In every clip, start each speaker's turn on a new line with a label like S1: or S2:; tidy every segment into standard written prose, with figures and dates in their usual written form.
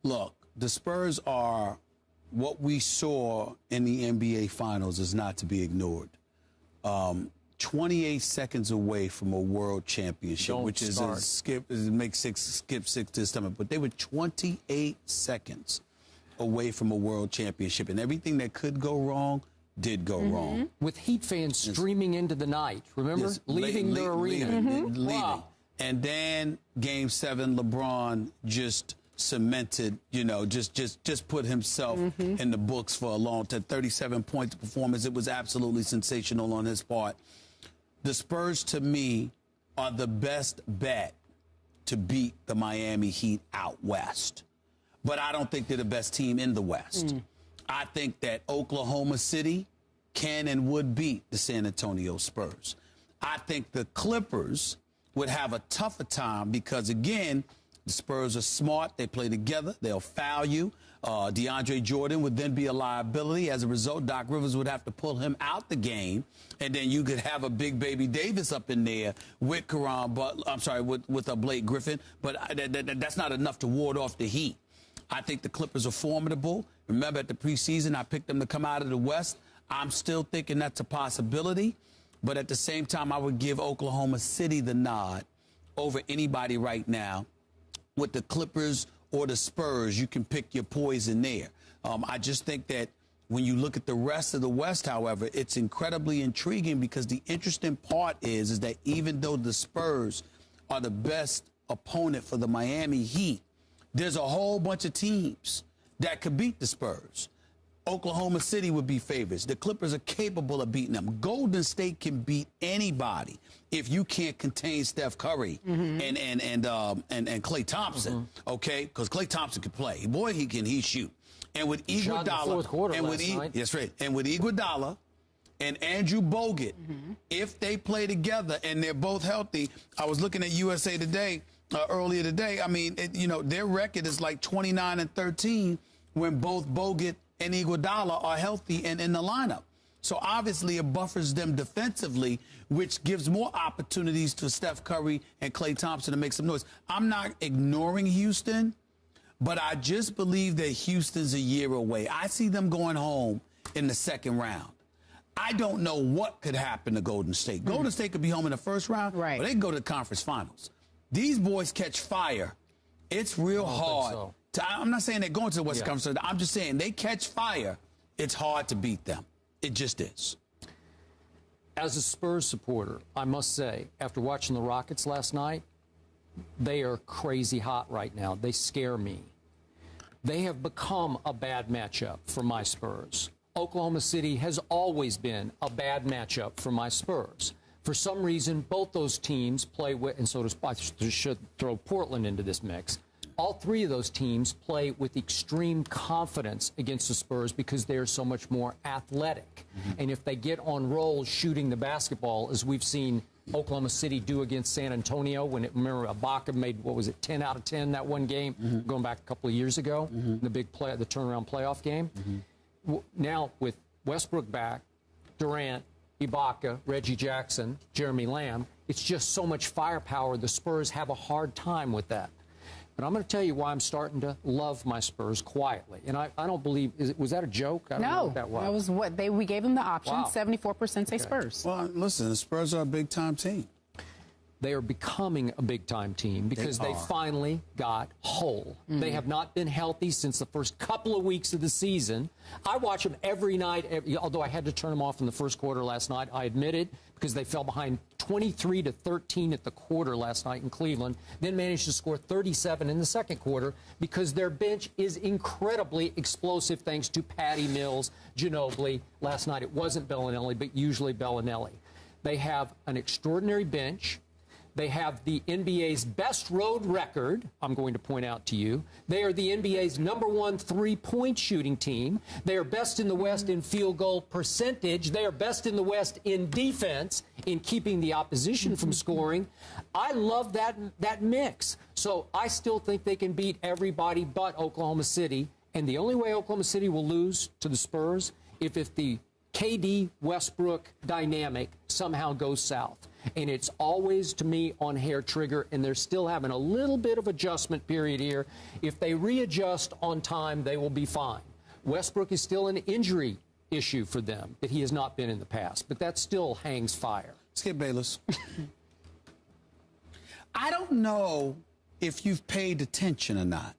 S1: Look, the Spurs are what we saw in the NBA Finals is not to be ignored. 28 seconds away from a world championship, which is a skip, skip six to the stomach. But they were 28 seconds away from a world championship, and everything that could go wrong did go wrong.
S2: With Heat fans streaming into the night, remember? Leaving the arena.
S1: Leaving.
S2: Wow.
S1: And then Game 7, LeBron just cemented, just put himself in the books for a long time. 37 points performance. It was absolutely sensational on his part. The Spurs, to me, are the best bet to beat the Miami Heat out west. But I don't think they're the best team in the West. I think that Oklahoma City can and would beat the San Antonio Spurs. I think the Clippers would have a tougher time because, again, the Spurs are smart. They play together. They'll foul you. DeAndre Jordan would then be a liability. As a result, Doc Rivers would have to pull him out the game. And then you could have a big baby Davis up in there with with a Blake Griffin. But that's not enough to ward off the Heat. I think the Clippers are formidable. Remember, at the preseason, I picked them to come out of the West. I'm still thinking that's a possibility. But at the same time, I would give Oklahoma City the nod over anybody right now. With the Clippers or the Spurs, you can pick your poison there. I just think that when you look at the rest of the West, however, it's incredibly intriguing because the interesting part is that even though the Spurs are the best opponent for the Miami Heat, there's a whole bunch of teams that could beat the Spurs. Oklahoma City would be favorites. The Clippers are capable of beating them. Golden State can beat anybody if you can't contain Steph Curry and Klay Thompson, okay? Because Klay Thompson can play. Boy, he shoot. And with Iguodala, that's right. And with Iguodala and Andrew Bogut, if they play together and they're both healthy, I was looking at USA Today earlier today. I mean, their record is like 29-13 when both Bogut and Iguodala are healthy and in the lineup. So obviously it buffers them defensively, which gives more opportunities to Steph Curry and Klay Thompson to make some noise. I'm not ignoring Houston, but I just believe that Houston's a year away. I see them going home in the second round. I don't know what could happen to Golden State. Golden State could be home in the first round, but they can go to the conference finals. These boys catch fire. It's real hard. I'm not saying they're going to the Western Conference. I'm just saying they catch fire. It's hard to beat them. It just is.
S2: As a Spurs supporter, I must say, after watching the Rockets last night, they are crazy hot right now. They scare me. They have become a bad matchup for my Spurs. Oklahoma City has always been a bad matchup for my Spurs. For some reason, both those teams play with, and so I should throw Portland into this mix. All three of those teams play with extreme confidence against the Spurs because they are so much more athletic. And if they get on rolls shooting the basketball, as we've seen Oklahoma City do against San Antonio, remember Ibaka made, 10 out of 10 that one game, going back a couple of years ago, the turnaround playoff game. Now with Westbrook back, Durant, Ibaka, Reggie Jackson, Jeremy Lamb, it's just so much firepower. The Spurs have a hard time with that. But I'm going to tell you why I'm starting to love my Spurs quietly. And I don't believe, was that a joke? I don't know what that was.
S3: That was what we gave them the option. 74% say Spurs.
S1: Well, listen, the Spurs are a big-time team.
S2: They are becoming a big-time team because they finally got whole. They have not been healthy since the first couple of weeks of the season. I watch them every night, although I had to turn them off in the first quarter last night, I admit it, because they fell behind 23-13 at the quarter last night in Cleveland, then managed to score 37 in the second quarter because their bench is incredibly explosive thanks to Patty Mills, Ginobili. Last night it wasn't Bellinelli, but usually Bellinelli. They have an extraordinary bench. They have the NBA's best road record, I'm going to point out to you. They are the NBA's #1 three-point shooting team. They are best in the West in field goal percentage. They are best in the West in defense, in keeping the opposition from scoring. I love that mix. So I still think they can beat everybody but Oklahoma City. And the only way Oklahoma City will lose to the Spurs if the KD Westbrook dynamic somehow goes south. And it's always, to me, on hair trigger, and they're still having a little bit of adjustment period here. If they readjust on time, they will be fine. Westbrook is still an injury issue for them that he has not been in the past, but that still hangs fire.
S1: Skip Bayless. I don't know if you've paid attention or not,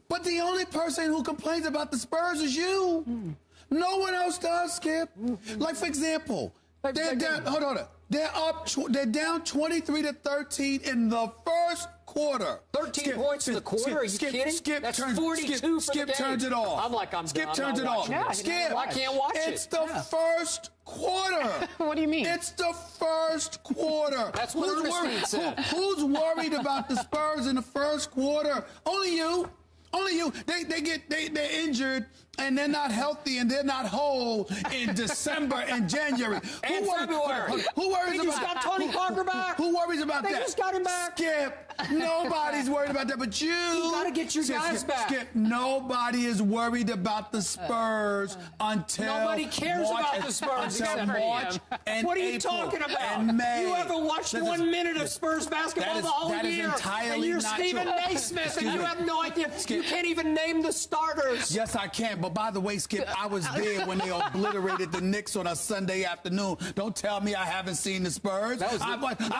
S1: but the only person who complains about the Spurs is you. No one else does, Skip. Like, for example, they're down, hold on. They're down 23-13 in the first quarter.
S2: 13 points in the quarter? Are you kidding? That's 42 for the game.
S1: Turns it off.
S2: I'm like, I'm
S1: Skip turns it off.
S3: Yeah,
S1: Skip,
S2: I can't watch it.
S1: It's the first quarter.
S3: What do you mean?
S1: It's the first quarter.
S2: That's what Ernestine said.
S1: Who's worried about the Spurs in the first quarter? Only you. Only you. They're injured and they're not healthy and they're not whole in December and January.
S2: And February.
S1: Who worries
S2: They
S1: about
S2: just got Tony Parker back.
S1: Who worries about that?
S2: They just got him back.
S1: Skip. Nobody's worried about that, but you.
S2: You got to get your guys back.
S1: Skip. Nobody is worried about the Spurs until
S2: nobody cares
S1: March,
S2: about the Spurs
S1: until
S2: except for
S1: March
S2: him.
S1: and
S2: What are you
S1: April
S2: talking about?
S1: and May.
S2: You haven't watched 1 minute of Spurs basketball the whole
S1: that is
S2: year.
S1: entirely
S2: and you're
S1: not
S2: Stephen
S1: true.
S2: Naismith, and you have no idea. You can't even name the starters.
S1: Yes, I can. But by the way, Skip, I was there when they obliterated the Knicks on a Sunday afternoon. Don't tell me I haven't seen the Spurs.
S2: That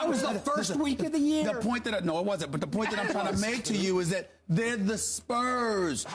S2: was the first week of the year.
S1: The point that no, it wasn't. But the point that I'm trying to make to you is that they're the Spurs.